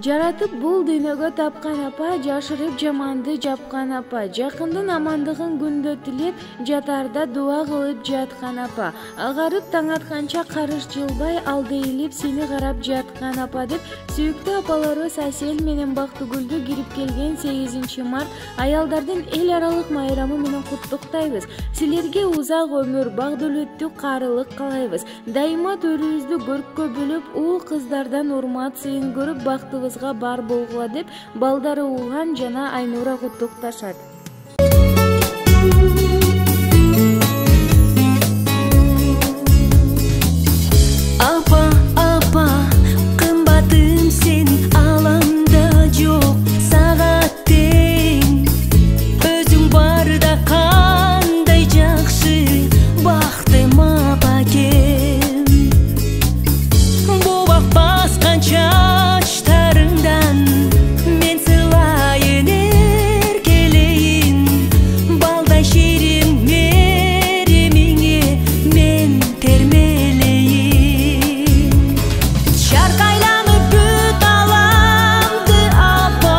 Жаратып бул дүйнөгө тапкан апа, жашырып жаманды жапкан апа, жакындын амандыгын күндө тилеп, жатарда дуа кылып жаткан апа, агарып таң атканча карыш жылбай, алды ийилип сени карап жаткан апа деп сүйүктүү апаларыбыз Асель менен Бактыгүлдү кирип келген 8 март аялдардын эл аралык майрамы менен куттуктайбыз. Силерге узак өмүр, бак-дөлөттүү карылык каалайбыз. Дайыма төрүбүздү көрккө бөлүп, уул кыздардан урмат сыйын көрүп бактыбызга бар болгула деп балдары Улан жана Айнура куттукташат. Апа, апа, кымбатым сен аламда жок сагат тең. Өзүң барда кандай жакшы бактым апакем. Бобак баскан чачтарыңдан мен сылайын эркелейин. Балдай ширин меремиңе мен термелейин. Чаркайланып бүт аламды апа,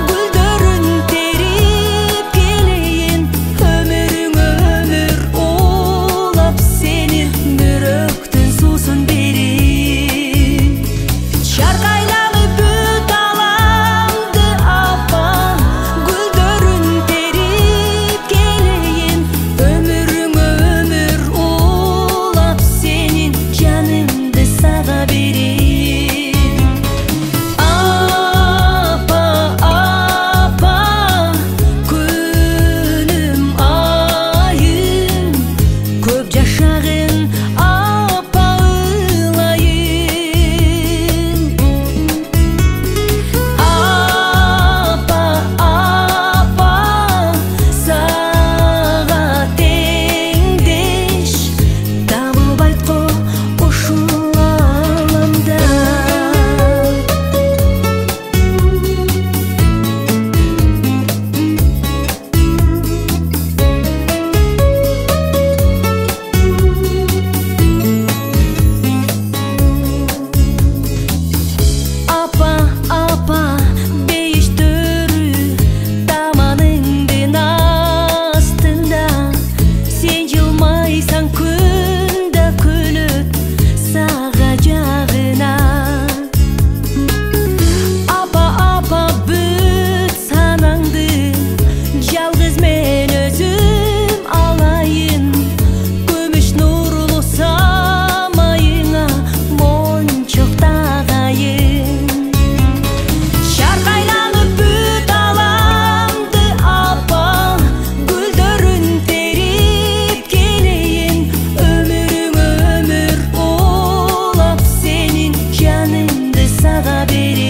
гүлдөрүн терип келейин. Өмүрүңө өмүр улап сенин мүрөктүн суусун берейин. Чаркайланып бүт аламды апа, гүлдөрүн терип келейин. Өмүрүңө өмүр улап сенин жанымды сага берейин. Апа, апа, күнүм айым, көп жашагын апа ылайым. Апа, апа, сага теңдеш табылбайт го ушул ааламда. Апа, апа, бейиш төрү таманыңдын астында. Сен жылмайсаң күндө күлөт сага жагына. Апа, апа, бүт санаңды жалгыз мен өзүм алайын. Көмүш нурлуу самайыңа мончок тагайын. Чаркайланып бүт аламды апа, гүлдөрүн терип келейин. Өмүрүңө өмүр улап сенин жаныңды сага берейин.